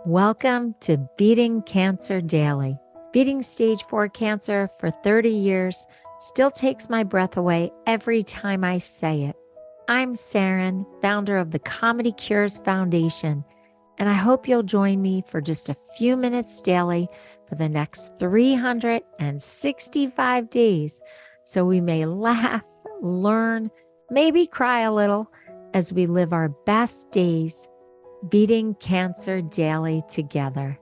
Welcome to Beating Cancer Daily. Beating stage 4 cancer for 30 years still takes my breath away every time I say it. I'm Saranne, founder of the ComedyCures Foundation, and I hope you'll join me for just a few minutes daily for the next 365 days so we may laugh, learn, maybe cry a little as we live our best days beating cancer daily together.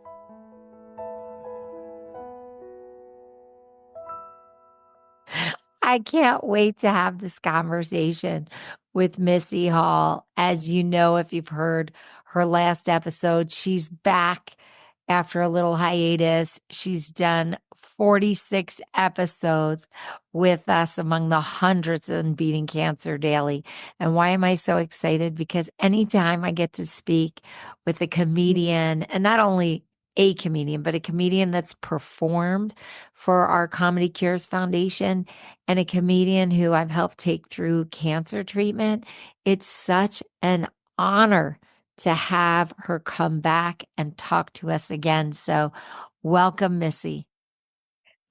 I can't wait to have this conversation with Missy Hall. As you know, if you've heard her last episode, she's back after a little hiatus. She's done 46 episodes with us among the hundreds in Beating Cancer Daily. And why am I so excited? Because anytime I get to speak with a comedian, and not only a comedian, but a comedian that's performed for our ComedyCures Foundation and a comedian who I've helped take through cancer treatment, it's such an honor to have her come back and talk to us again. So welcome, Missy.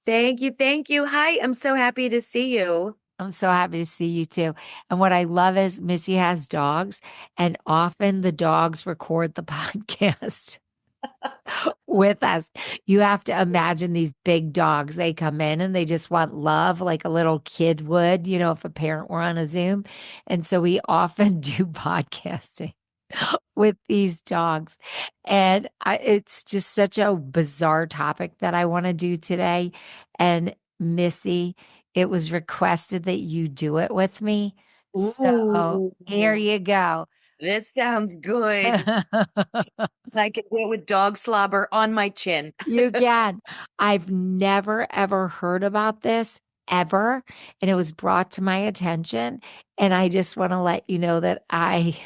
Thank you. Thank you. Hi, I'm so happy to see you. I'm so happy to see you too. And what I love is Missy has dogs, and often the dogs record the podcast with us. You have to imagine these big dogs. They come in and they just want love like a little kid would, if a parent were on a Zoom. And so we often do podcasting with these dogs. And it's just such a bizarre topic that I want to do today. And Missy, it was requested that you do it with me. So here you go. This sounds good. I can do it with dog slobber on my chin. You can. I've never, ever heard about this ever. And it was brought to my attention. And I just want to let you know that I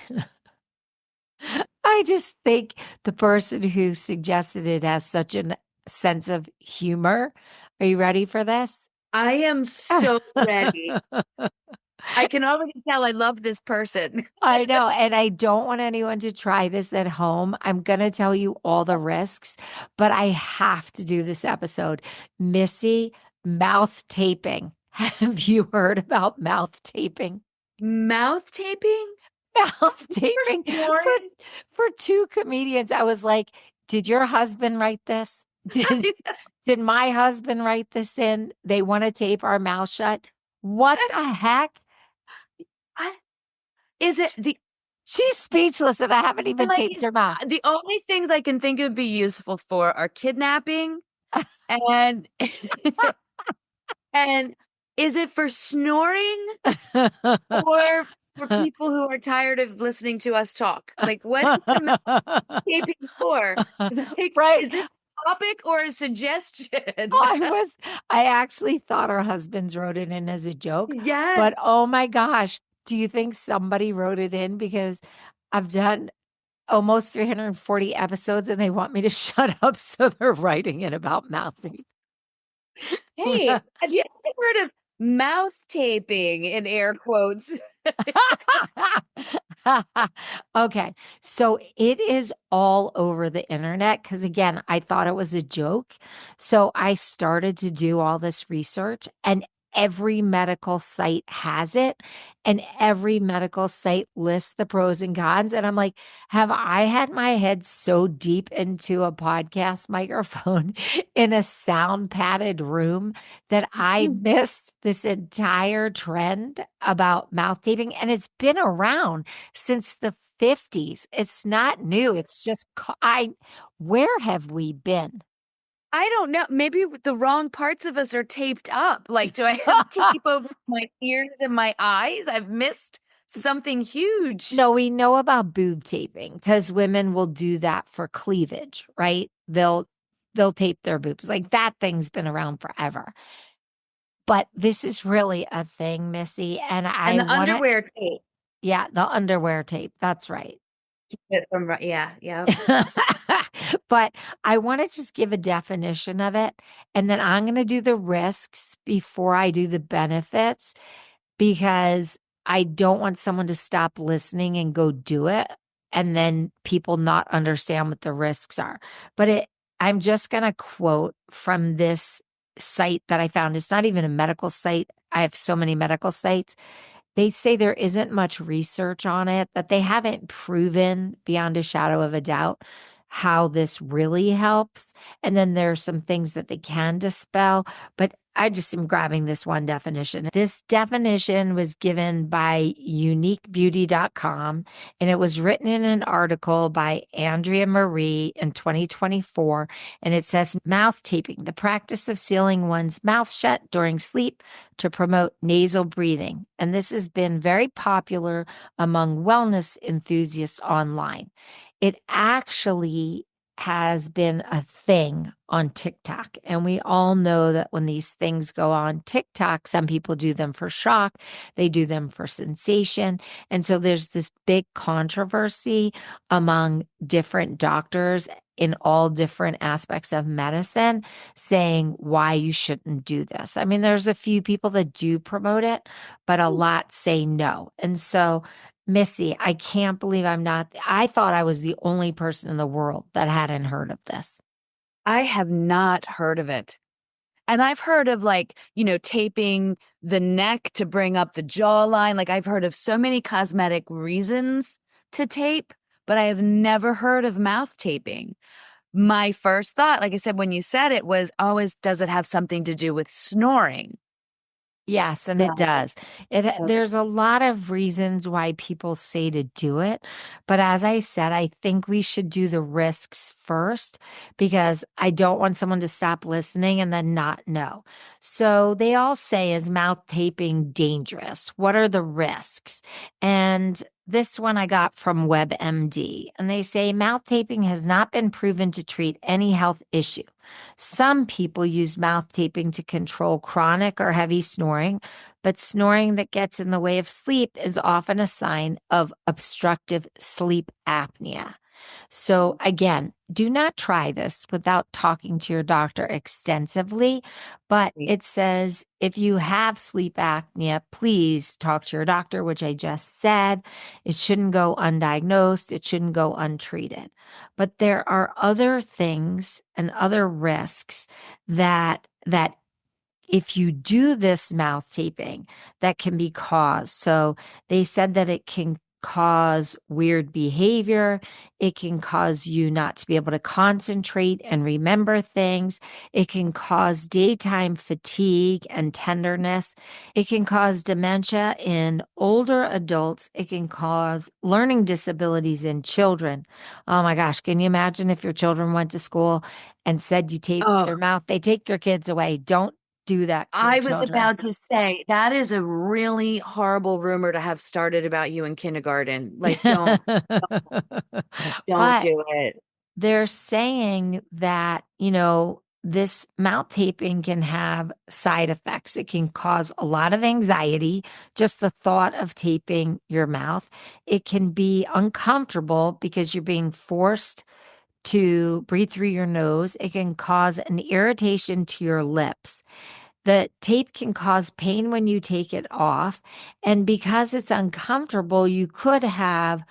just think the person who suggested it has such a sense of humor. Are you ready for this? I am so ready. I can already tell I love this person. I know. And I don't want anyone to try this at home. I'm going to tell you all the risks, but I have to do this episode. Missy, mouth taping. Have you heard about mouth taping? Mouth taping? Mouth taping for two comedians. I was like, did your husband write this? Did my husband write this in? They want to tape our mouth shut. What the heck? Is it the... She's speechless and I haven't even taped her mouth. The only things I can think it would be useful for are kidnapping and and is it for snoring or for people who are tired of listening to us talk? Like, what is the taping for? Like, right. Is this a topic or a suggestion? I actually thought our husbands wrote it in as a joke. Yeah. But oh my gosh, do you think somebody wrote it in? Because I've done almost 340 episodes and they want me to shut up. So they're writing it about mouth tape. Hey, have you ever heard of mouth taping in air quotes? Okay, so it is all over the internet because, again, I thought it was a joke. So I started to do all this research, and every medical site has it, and every medical site lists the pros and cons. And I'm like, have I had my head so deep into a podcast microphone in a sound padded room that I missed this entire trend about mouth taping? And it's been around since the 50s. It's not new. It's just, where have we been? I don't know. Maybe the wrong parts of us are taped up. Like, do I have tape over my ears and my eyes? I've missed something huge. No, we know about boob taping because women will do that for cleavage, right? They'll tape their boobs. Like, that thing's been around forever. But this is really a thing, Missy. And the underwear tape. Yeah, the underwear tape. That's right. Yeah. But I want to just give a definition of it. And then I'm going to do the risks before I do the benefits, because I don't want someone to stop listening and go do it and then people not understand what the risks are. But I'm just going to quote from this site that I found. It's not even a medical site. I have so many medical sites. They say there isn't much research on it, that they haven't proven beyond a shadow of a doubt how this really helps. And then there are some things that they can dispel, but I just am grabbing this one definition. This definition was given by uniquebeauty.com, and it was written in an article by Andrea Marie in 2024. And it says mouth taping, the practice of sealing one's mouth shut during sleep to promote nasal breathing. And this has been very popular among wellness enthusiasts online. It actually has been a thing on TikTok. And we all know that when these things go on TikTok, some people do them for shock, they do them for sensation. And so there's this big controversy among different doctors in all different aspects of medicine saying why you shouldn't do this. I mean, there's a few people that do promote it, but a lot say no. And so Missy, I can't believe I thought I was the only person in the world that hadn't heard of this. I have not heard of it. And I've heard of taping the neck to bring up the jawline. Like I've heard of so many cosmetic reasons to tape, but I have never heard of mouth taping. My first thought, like I said, when you said it was always, does it have something to do with snoring? Yes, and it does. There's a lot of reasons why people say to do it, but as I said, I think we should do the risks first because I don't want someone to stop listening and then not know. So they all say, is mouth taping dangerous? What are the risks? And this one I got from WebMD, and they say mouth taping has not been proven to treat any health issue. Some people use mouth taping to control chronic or heavy snoring, but snoring that gets in the way of sleep is often a sign of obstructive sleep apnea. So again, do not try this without talking to your doctor extensively. But it says if you have sleep apnea, please talk to your doctor, which I just said. It shouldn't go undiagnosed. It shouldn't go untreated. But there are other things and other risks that if you do this mouth taping, that can be caused. So they said that it can cause weird behavior. It can cause you not to be able to concentrate and remember things. It can cause daytime fatigue and tenderness. It can cause dementia in older adults. It can cause learning disabilities in children. Oh my gosh, can you imagine if your children went to school and said you taped their mouth? They take your kids away. Don't do that. I was about to say that is a really horrible rumor to have started about you in kindergarten. Like, don't do it. They're saying that, this mouth taping can have side effects. It can cause a lot of anxiety, just the thought of taping your mouth. It can be uncomfortable because you're being forced to breathe through your nose. It can cause an irritation to your lips. The tape can cause pain when you take it off. And because it's uncomfortable, you could have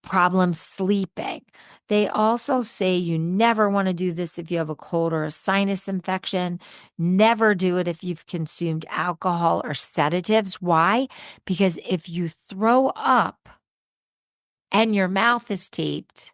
problems sleeping. They also say you never want to do this if you have a cold or a sinus infection. Never do it if you've consumed alcohol or sedatives. Why? Because if you throw up and your mouth is taped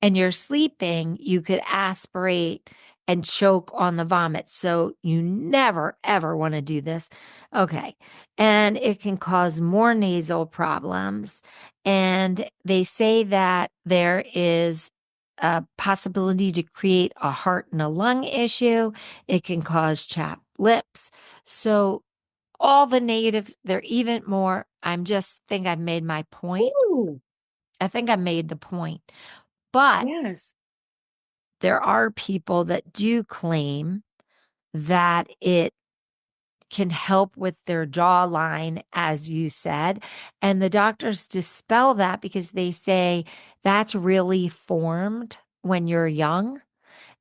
and you're sleeping, you could aspirate and choke on the vomit. So you never, ever want to do this. Okay. And it can cause more nasal problems. And they say that there is a possibility to create a heart and a lung issue. It can cause chapped lips. So all the negatives, they're even more. Think I've made my point. Ooh. I think I made the point. But yes, there are people that do claim that it can help with their jawline, as you said. And the doctors dispel that because they say that's really formed when you're young.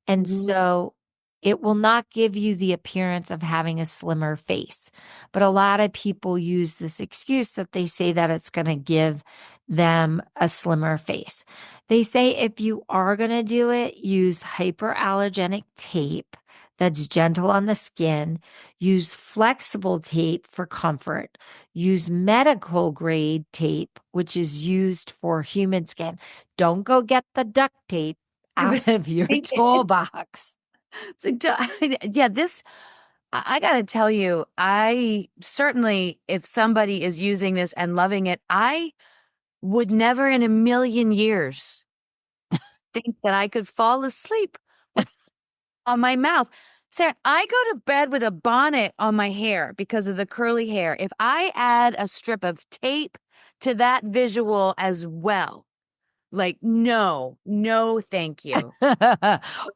And so it will not give you the appearance of having a slimmer face. But a lot of people use this excuse that they say that it's going to give them a slimmer face. They say if you are going to do it, use hyperallergenic tape that's gentle on the skin. Use flexible tape for comfort. Use medical grade tape, which is used for human skin. Don't go get the duct tape I was out of your thinking, toolbox. it's like, yeah, this, I got to tell you, I certainly, if somebody is using this and loving it, I would never in a million years think that I could fall asleep with on my mouth. Sarah, I go to bed with a bonnet on my hair because of the curly hair. If I add a strip of tape to that visual as well, like, no, no, thank you.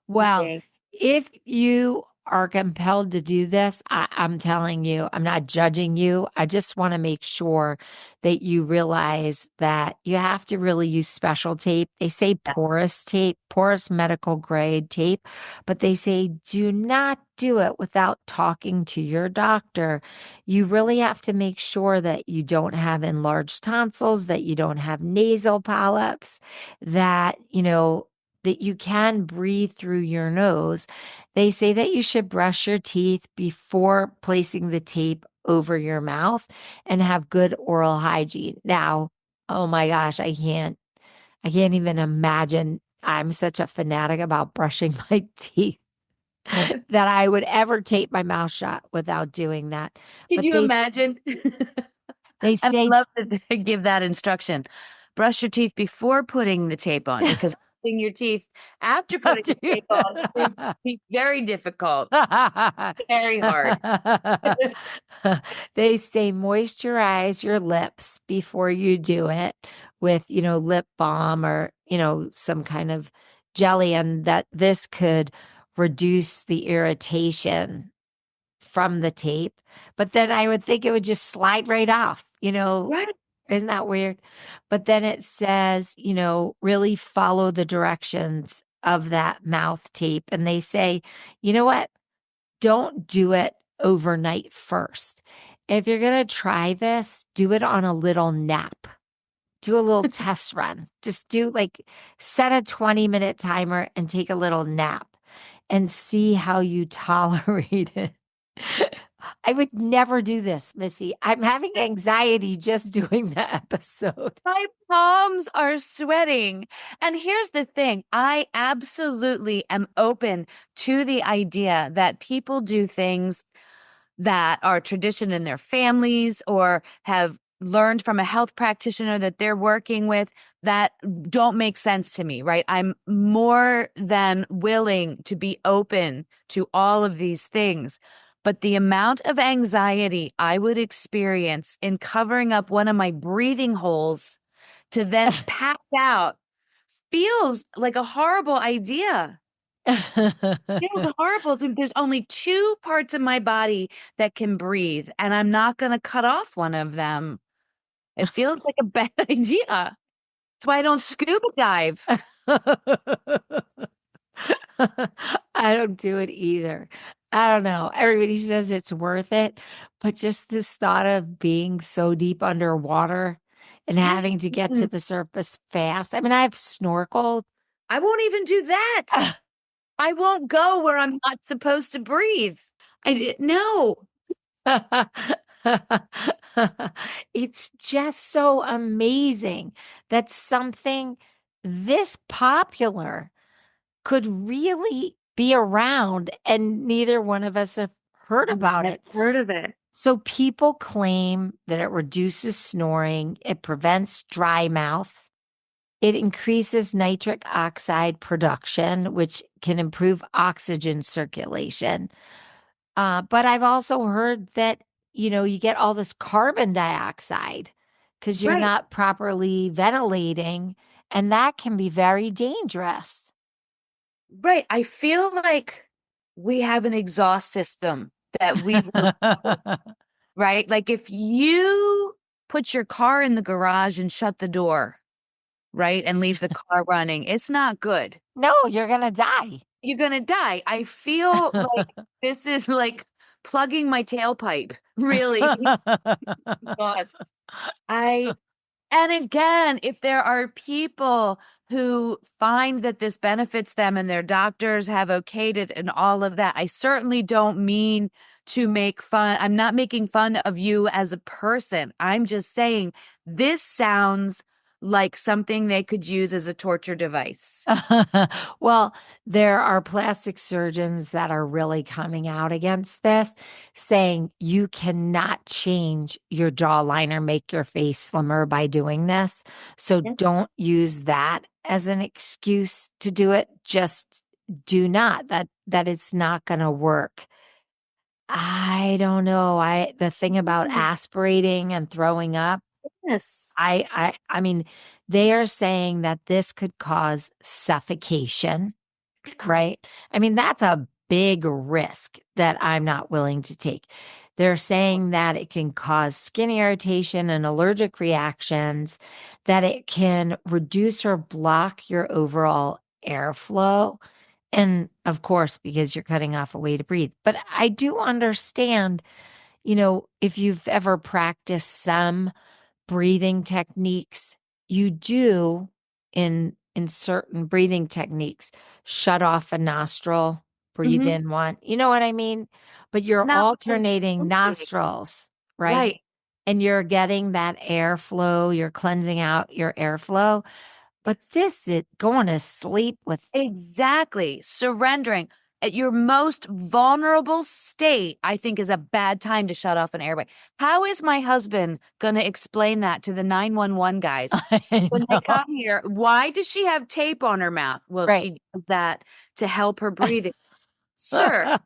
Well, Okay. if you are compelled to do this, I'm telling you, I'm not judging you. I just want to make sure that you realize that you have to really use special tape. They say Yeah. porous tape, porous medical grade tape, but they say do not do it without talking to your doctor. You really have to make sure that you don't have enlarged tonsils, that you don't have nasal polyps, that you can breathe through your nose. They say that you should brush your teeth before placing the tape over your mouth and have good oral hygiene. Now, oh my gosh, I can't even imagine. I'm such a fanatic about brushing my teeth that I would ever tape my mouth shut without doing that. Can But you imagine? they I say love that they give that instruction. Brush your teeth before putting the tape on because brushing your teeth after putting the tape on proves to be very difficult, very hard. They say moisturize your lips before you do it with, lip balm or, some kind of jelly, and that this could reduce the irritation from the tape. But then I would think it would just slide right off, Right. isn't that weird? But then it says, really follow the directions of that mouth tape. And they say, you know what? Don't do it overnight first. If you're going to try this, do it on a little nap. Do a little test run. Just set a 20-minute timer and take a little nap and see how you tolerate it. I would never do this, Missy. I'm having anxiety just doing the episode. My palms are sweating. And here's the thing, I absolutely am open to the idea that people do things that are tradition in their families or have learned from a health practitioner that they're working with that don't make sense to me, right? I'm more than willing to be open to all of these things. But the amount of anxiety I would experience in covering up one of my breathing holes to then pass out feels like a horrible idea. Feels horrible. There's only two parts of my body that can breathe, and I'm not going to cut off one of them. It feels like a bad idea. That's why I don't scuba dive. I don't do it either. I don't know. Everybody says it's worth it, but just this thought of being so deep underwater and having to get to Mm, the surface fast. I mean, I've snorkeled. I won't even do that. I won't go where I'm not supposed to breathe. No. It's just so amazing that something this popular could really be around and neither one of us have heard I've about never it. heard of it. So people claim that it reduces snoring, it prevents dry mouth, it increases nitric oxide production, which can improve oxygen circulation. But I've also heard that, you get all this carbon dioxide because you're Right. not properly ventilating, and that can be very dangerous. Right. I feel like we have an exhaust system that we've right? Like if you put your car in the garage and shut the door, right? And leave the car running, it's not good. No, you're gonna die. You're going to die. I feel like this is like plugging my tailpipe, really. Exhaust. I And again, if there are people who find that this benefits them and their doctors have okayed it and all of that, I certainly don't mean to make fun. I'm not making fun of you as a person. I'm just saying this sounds like something they could use as a torture device. Well, there are plastic surgeons that are really coming out against this, saying you cannot change your jawline or make your face slimmer by doing this. So don't use that as an excuse to do it. Just do not. That it's not going to work. I don't know. The thing about aspirating and throwing up, Yes. I mean, they are saying that this could cause suffocation, right? I mean, that's a big risk that I'm not willing to take. They're saying that it can cause skin irritation and allergic reactions, that it can reduce or block your overall airflow. And of course, because you're cutting off a way to breathe. But I do understand, if you've ever practiced some breathing techniques, you do in certain breathing techniques shut off a nostril, breathe Mm-hmm. in one. You know what I mean? But you're Not alternating nostrils, right? right. And you're getting that airflow, you're cleansing out your airflow. But this is going to sleep with. Exactly. Surrendering at your most vulnerable state, I think, is a bad time to shut off an airway. How is my husband going to explain that to the 911 guys I when they know. come here? Why does she have tape on her mouth? Well, Right. she does that to help her breathing. Sir,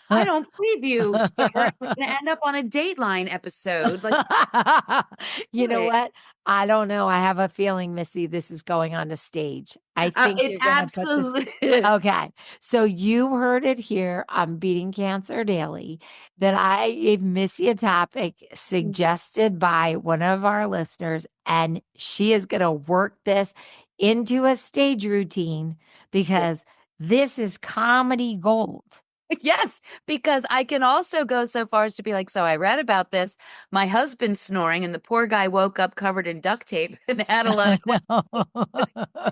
I don't believe you, sir. We're going to end up on a Dateline episode. Like, You know what? I don't know. I have a feeling, Missy, this is going on a stage. I think it you're going to put this. absolutely. Okay. So you heard it here on Beating Cancer Daily that I gave Missy a topic suggested by one of our listeners, and she is going to work this into a stage routine because this is comedy gold. Yes, because I can also go so far as to be like, so I read about this. My husband's snoring, and the poor guy woke up covered in duct tape and had a lot of No.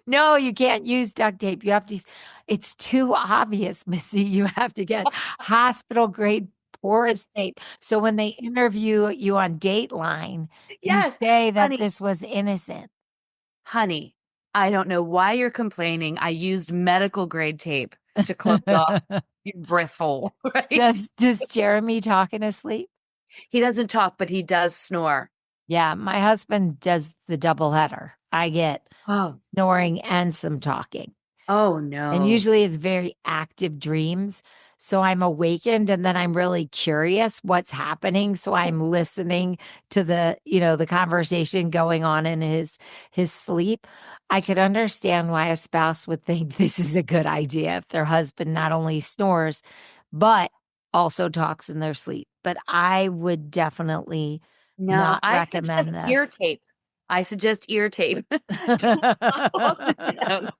No, you can't use duct tape. You have to it's too obvious, Missy. You have to get hospital grade porous tape. So when they interview you on Dateline, you yes, say that honey, this was innocent. honey. I don't know why you're complaining. I used medical grade tape to close off your breath hole, right? Does Jeremy talk in his sleep? He doesn't talk, but he does snore. Yeah, my husband does the double header. I get Oh, snoring and some talking. oh And no. usually it's very active dreams. So I'm awakened and then I'm really curious what's happening. So I'm listening to the conversation going on in his sleep. I could understand why a spouse would think this is a good idea if their husband not only snores, but also talks in their sleep. But I would definitely No, not I suggest recommend ear this. tape. I suggest ear tape. Don't pop off the sound.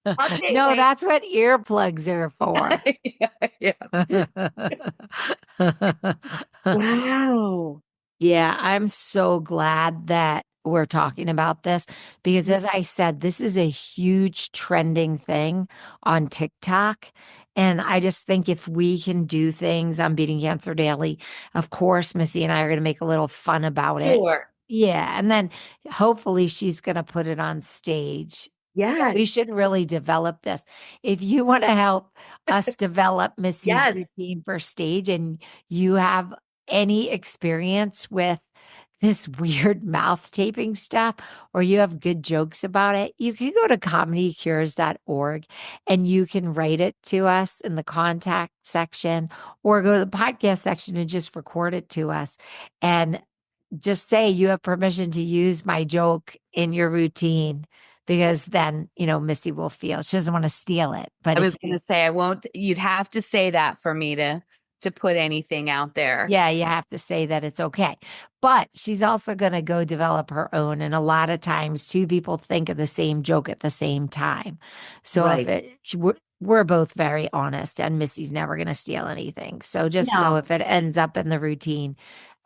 Okay, No, wait. that's what earplugs are for. Yeah, yeah. Wow. Yeah, I'm so glad that we're talking about this because, as I said, this is a huge trending thing on TikTok. And I just think if we can do things on Beating Cancer Daily, of course, Missy and I are going to make a little fun about it. Sure. Yeah. And then hopefully she's going to put it on stage. Yes. We should really develop this. If you want to help us develop Missy's Yes. routine for stage and you have any experience with this weird mouth taping stuff or you have good jokes about it, you can go to comedycures.org and you can write it to us in the contact section or go to the podcast section and just record it to us. And just say you have permission to use my joke in your routine because then, Missy will feel she doesn't want to steal it. But I if was going to say I won't. You'd have to say that for me to put anything out there. yeah, you have to say that it's okay. But she's also going to go develop her own. And a lot of times, two people think of the same joke at the same time. So if Right. we're both very honest, and Missy's never going to steal anything. So just know No. if it ends up in the routine,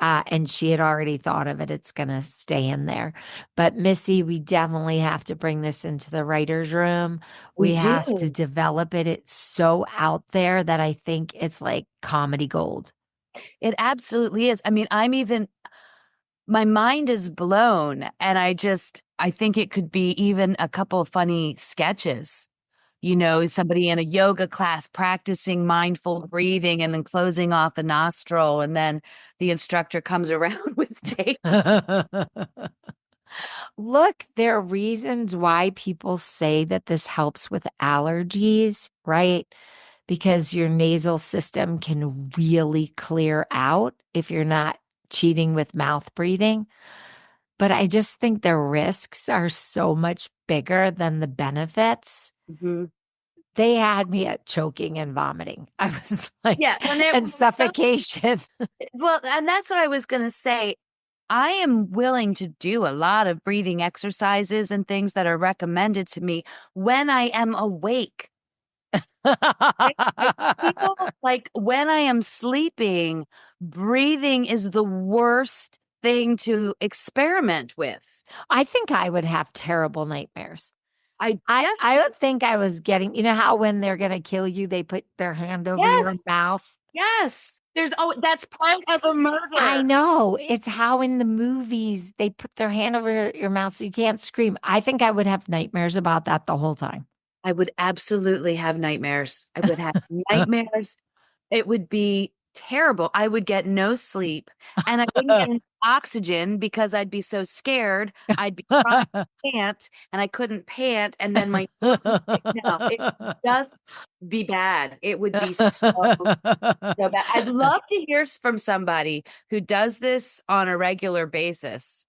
And she had already thought of it. It's going to stay in there. But Missy, we definitely have to bring this into the writer's room. We We have to do. develop it. It's so out there that I think it's like comedy gold. It absolutely is. I mean, my mind is blown, and I think it could be even a couple of funny sketches. Somebody in a yoga class practicing mindful breathing and then closing off a nostril, and then the instructor comes around with tape. Look, there are reasons why people say that this helps with allergies, right? Because your nasal system can really clear out if you're not cheating with mouth breathing. But I just think the risks are so much bigger than the benefits. Mhm. They had me at choking and vomiting. I was like, Yeah, and suffocation. well, and that's what I was going to say. I am willing to do a lot of breathing exercises and things that are recommended to me when I am awake. I feel like when I am sleeping, breathing is the worst thing to experiment with. I think I would have terrible nightmares. I I don't think I was getting, you know how when they're going to kill you, they put their hand over your Yes, mouth? yes. That's part of a I murder. know. It's how in the movies they put their hand over your mouth so you can't scream. I think I would have nightmares about that the whole time. I would absolutely have nightmares. I would have nightmares. It would be terrible. I would get no sleep and I wouldn't get any oxygen because I'd be so scared. I'd be trying to pant and I couldn't pant. And then my nose would no, it would just be bad. It would be so bad. I'd love to hear from somebody who does this on a regular basis.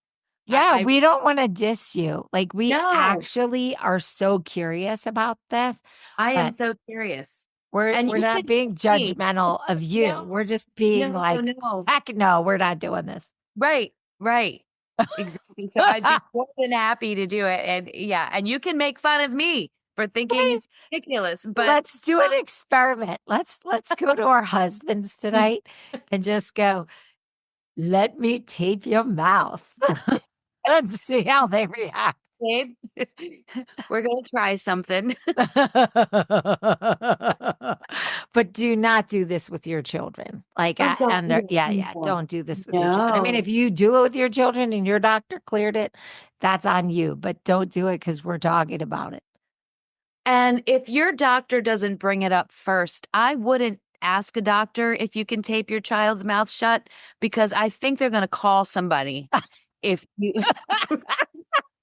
Yeah, I we don't want to diss you. Like we no, actually are so curious about this, I am but so curious. we're And we're you not can being ask me. judgmental of you. No, We're just being no, like, no. heck no, we're not doing this. Right, right. Exactly. So I'd be more than happy to do it. And yeah, and you can make fun of me for thinking Right. it's ridiculous, but Let's do an experiment. Let's go to our husbands tonight and just go, let me tape your mouth and see how they react. babe, we're gonna try something. But do not do this with your children. Like, Oh God, yeah, no. don't do this with your children. I mean, if No. you do it with your children and your doctor cleared it, that's on you, but don't do it because we're talking about it. And if your doctor doesn't bring it up first, I wouldn't ask a doctor if you can tape your child's mouth shut because I think they're gonna call somebody if you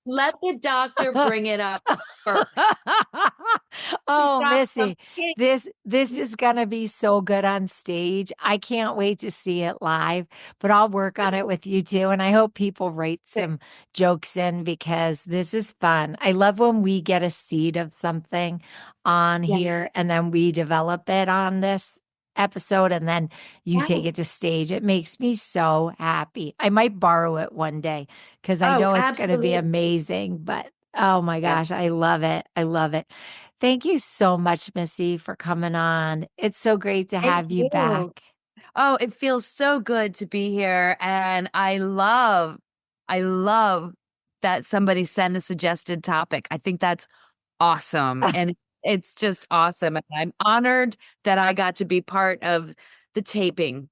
let the doctor bring it up first. We've Oh, got some Missy, kids. this is gonna be so good on stage. I can't wait to see it live, but I'll work on it with you too. And I hope people write some jokes in because this is fun. I love when we get a seed of something on Yeah. here and then we develop it on this episode and then you take it Yes. to stage. It makes me so happy. I might borrow it one day because I Oh, know it's going to be absolutely. amazing, but oh my gosh, Yes. I love it. I love it. Thank you so much, Missy, for coming on. It's so great to Thank have you back. you. Oh, it feels so good to be here. And I love that somebody sent a suggested topic. I think that's awesome. And it's just awesome. And I'm honored that I got to be part of the taping.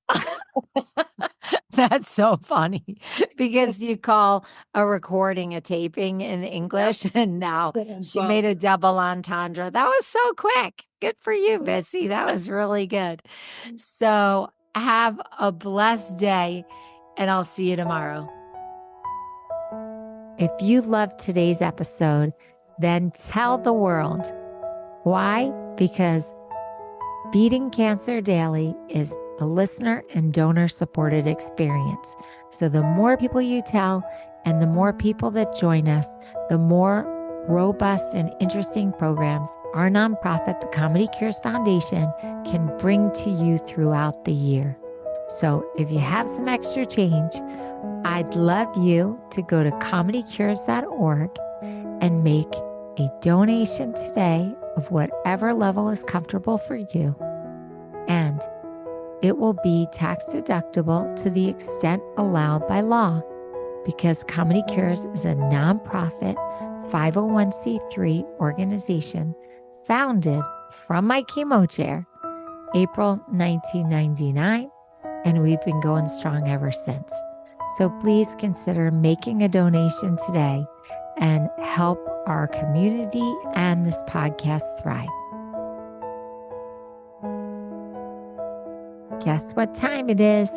That's so funny because you call a recording a taping in Yep. English, and now she made a double entendre. That was so quick. Good for you, Missy. That was really good. So have a blessed day, and I'll see you tomorrow. If you loved today's episode, then tell the world. Why? Because Beating Cancer Daily is a listener and donor supported experience. So the more people you tell and the more people that join us, the more robust and interesting programs our nonprofit, the ComedyCures Foundation, can bring to you throughout the year. So if you have some extra change, I'd love you to go to comedycures.org and make a donation today of whatever level is comfortable for you. And it will be tax deductible to the extent allowed by law, because Comedy Cures is a nonprofit 501c3 organization founded from my chemo chair, April 1999, and we've been going strong ever since. So please consider making a donation today and help our community and this podcast thrive. Guess what time it is?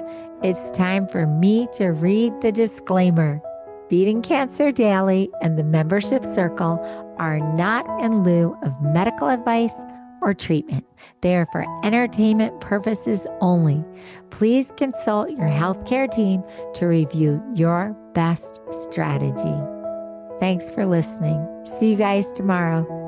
It's time for me to read the disclaimer. Beating Cancer Daily and the membership circle are not in lieu of medical advice or treatment. They are for entertainment purposes only. Please consult your healthcare team to review your best strategy. Thanks for listening. See you guys tomorrow.